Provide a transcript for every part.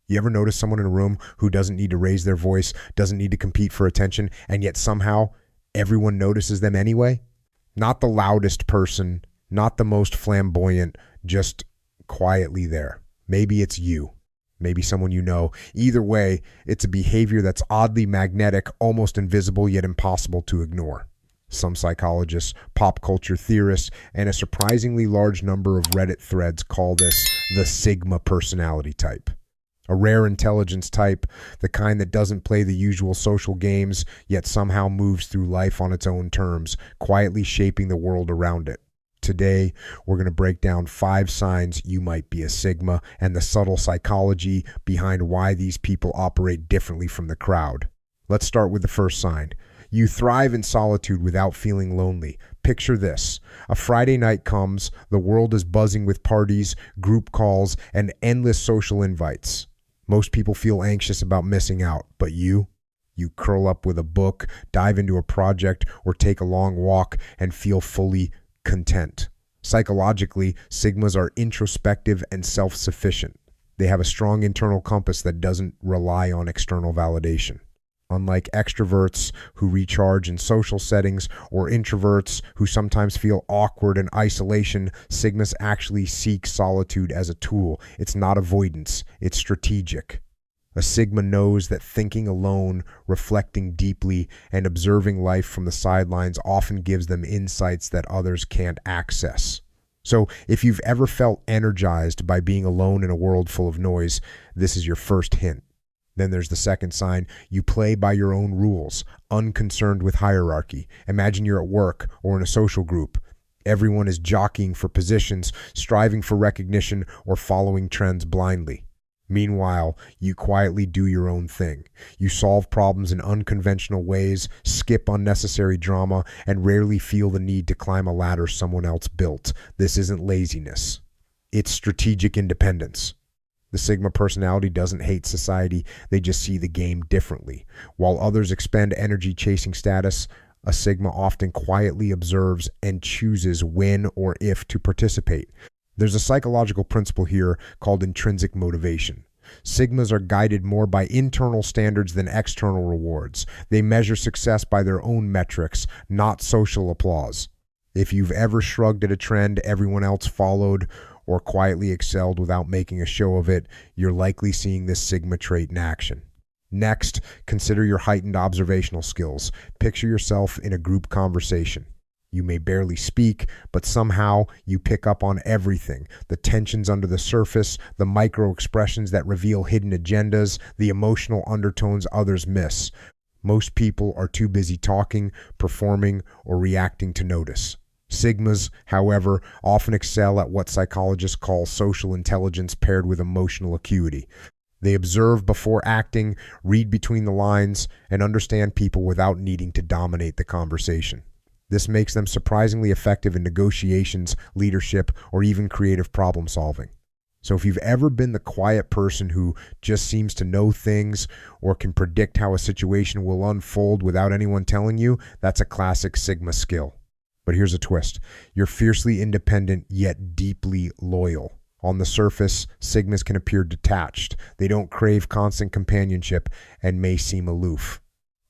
You ever notice someone in a room who doesn't need to raise their voice, doesn't need to compete for attention, and yet somehow everyone notices them anyway? Not the loudest person, not the most flamboyant, just quietly there. Maybe it's you. Maybe someone you know. Either way, it's a behavior that's oddly magnetic, almost invisible, yet impossible to ignore. Some psychologists, pop culture theorists, and a surprisingly large number of Reddit threads call this the Sigma personality type. A rare intelligence type, the kind that doesn't play the usual social games, yet somehow moves through life on its own terms, quietly shaping the world around it. Today, we're going to break down 5 signs you might be a Sigma and the subtle psychology behind why these people operate differently from the crowd. Let's start with the first sign. You thrive in solitude without feeling lonely. Picture this. A Friday night comes, the world is buzzing with parties, group calls, and endless social invites. Most people feel anxious about missing out, but you curl up with a book, dive into a project, or take a long walk and feel fully content. Psychologically, Sigmas are introspective and self-sufficient. They have a strong internal compass that doesn't rely on external validation. Unlike extroverts who recharge in social settings or introverts who sometimes feel awkward in isolation, Sigmas actually seek solitude as a tool. It's not avoidance, it's strategic. A Sigma knows that thinking alone, reflecting deeply, and observing life from the sidelines often gives them insights that others can't access. So if you've ever felt energized by being alone in a world full of noise, this is your first hint. Then there's the second sign. You play by your own rules, unconcerned with hierarchy. Imagine you're at work or in a social group. Everyone is jockeying for positions, striving for recognition, or following trends blindly. Meanwhile, you quietly do your own thing. You solve problems in unconventional ways, skip unnecessary drama, and rarely feel the need to climb a ladder someone else built. This isn't laziness. It's strategic independence. The Sigma personality doesn't hate society, they just see the game differently. While others expend energy chasing status, a Sigma often quietly observes and chooses when or if to participate. There's a psychological principle here called intrinsic motivation. Sigmas are guided more by internal standards than external rewards. They measure success by their own metrics, not social applause. If you've ever shrugged at a trend everyone else followed, or quietly excelled without making a show of it, you're likely seeing this Sigma trait in action. Next, consider your heightened observational skills. Picture yourself in a group conversation. You may barely speak, but somehow you pick up on everything. The tensions under the surface, the micro expressions that reveal hidden agendas, the emotional undertones others miss. Most people are too busy talking, performing, or reacting to notice. Sigmas, however, often excel at what psychologists call social intelligence paired with emotional acuity. They observe before acting, read between the lines, and understand people without needing to dominate the conversation. This makes them surprisingly effective in negotiations, leadership, or even creative problem solving. So if you've ever been the quiet person who just seems to know things or can predict how a situation will unfold without anyone telling you, that's a classic Sigma skill. But here's a twist. You're fiercely independent yet deeply loyal. On the surface, Sigmas can appear detached. They don't crave constant companionship and may seem aloof.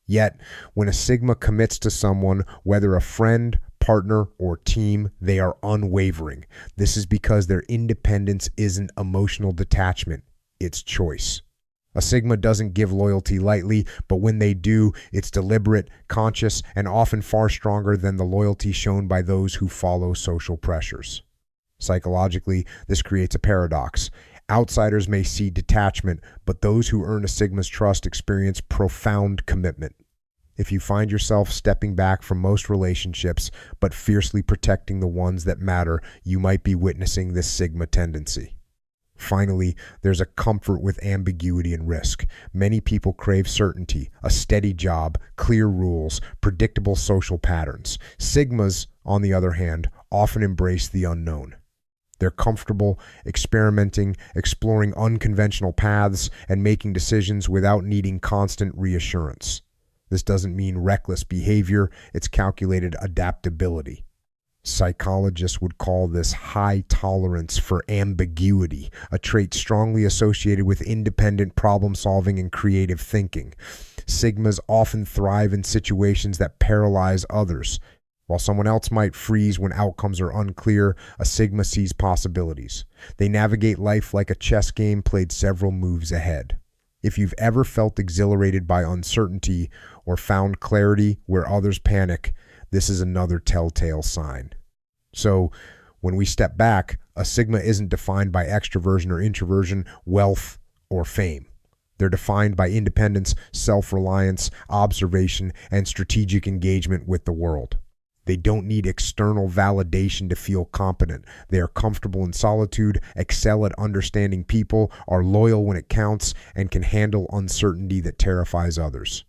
Yet, when a Sigma commits to someone, whether a friend, partner, or team, they are unwavering. This is because their independence isn't emotional detachment, it's choice. A Sigma doesn't give loyalty lightly, but when they do, it's deliberate, conscious, and often far stronger than the loyalty shown by those who follow social pressures. Psychologically, this creates a paradox. Outsiders may see detachment, but those who earn a Sigma's trust experience profound commitment. If you find yourself stepping back from most relationships, but fiercely protecting the ones that matter, you might be witnessing this Sigma tendency. Finally, there's a comfort with ambiguity and risk. Many people crave certainty, a steady job, clear rules, predictable social patterns. Sigmas, on the other hand, often embrace the unknown. They're comfortable experimenting, exploring unconventional paths, and making decisions without needing constant reassurance. This doesn't mean reckless behavior, it's calculated adaptability. Psychologists would call this high tolerance for ambiguity, a trait strongly associated with independent problem solving and creative thinking. Sigmas often thrive in situations that paralyze others. While someone else might freeze when outcomes are unclear, a Sigma sees possibilities. They navigate life like a chess game played several moves ahead. If you've ever felt exhilarated by uncertainty or found clarity where others panic, this is another telltale sign. So, when we step back, a Sigma isn't defined by extroversion or introversion, wealth, or fame. They're defined by independence, self-reliance, observation, and strategic engagement with the world. They don't need external validation to feel competent. They are comfortable in solitude, excel at understanding people, are loyal when it counts, and can handle uncertainty that terrifies others.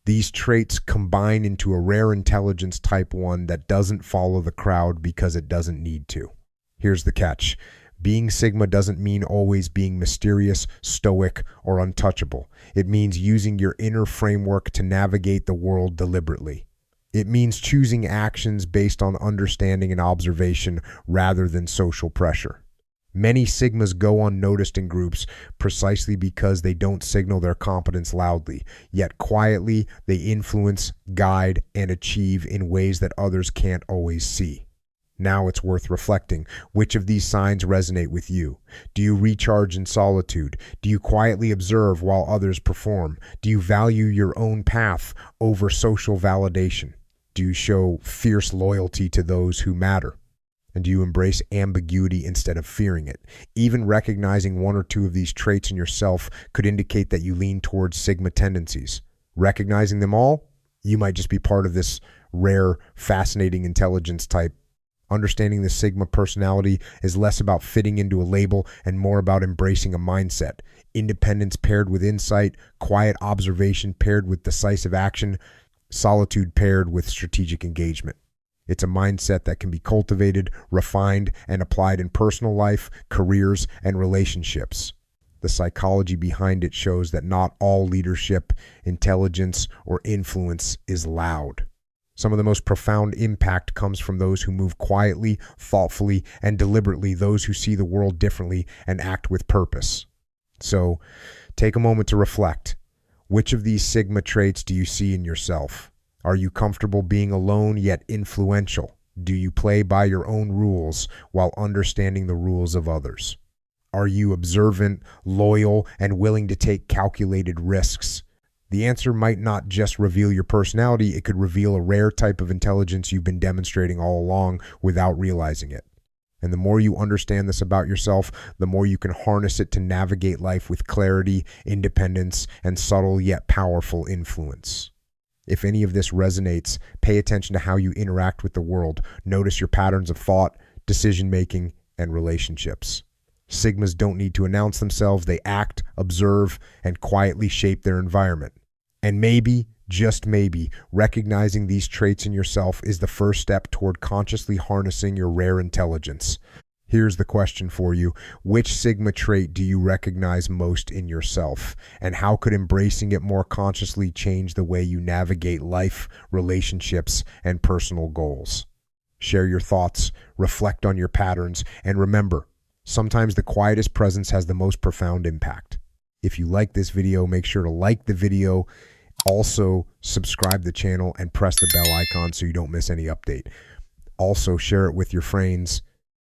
These traits combine into a rare intelligence type 1 that doesn't follow the crowd because it doesn't need to. Here's the catch. Being Sigma doesn't mean always being mysterious, stoic, or untouchable. It means using your inner framework to navigate the world deliberately. It means choosing actions based on understanding and observation rather than social pressure. Many Sigmas go unnoticed in groups precisely because they don't signal their competence loudly, yet quietly they influence, guide, and achieve in ways that others can't always see. Now it's worth reflecting. Which of these signs resonate with you? Do you recharge in solitude? Do you quietly observe while others perform? Do you value your own path over social validation? Do you show fierce loyalty to those who matter? And do you embrace ambiguity instead of fearing it? Even recognizing one or two of these traits in yourself could indicate that you lean towards Sigma tendencies. Recognizing them all, you might just be part of this rare, fascinating intelligence type. Understanding the Sigma personality is less about fitting into a label and more about embracing a mindset. Independence paired with insight, quiet observation paired with decisive action, solitude paired with strategic engagement. It's a mindset that can be cultivated, refined, and applied in personal life, careers, and relationships. The psychology behind it shows that not all leadership, intelligence, or influence is loud. Some of the most profound impact comes from those who move quietly, thoughtfully, and deliberately, those who see the world differently and act with purpose. So, take a moment to reflect. Which of these Sigma traits do you see in yourself? Are you comfortable being alone yet influential? Do you play by your own rules while understanding the rules of others? Are you observant, loyal, and willing to take calculated risks? The answer might not just reveal your personality, it could reveal a rare type of intelligence you've been demonstrating all along without realizing it. And the more you understand this about yourself, the more you can harness it to navigate life with clarity, independence, and subtle yet powerful influence. If any of this resonates, pay attention to how you interact with the world. Notice your patterns of thought, decision-making, and relationships. Sigmas don't need to announce themselves. They act, observe, and quietly shape their environment. And maybe, just maybe, recognizing these traits in yourself is the first step toward consciously harnessing your rare intelligence. Here's the question for you. Which Sigma trait do you recognize most in yourself? And how could embracing it more consciously change the way you navigate life, relationships, and personal goals? Share your thoughts, reflect on your patterns, and remember, sometimes the quietest presence has the most profound impact. If you like this video, make sure to like the video. Also, subscribe to the channel and press the bell icon so you don't miss any update. Also, share it with your friends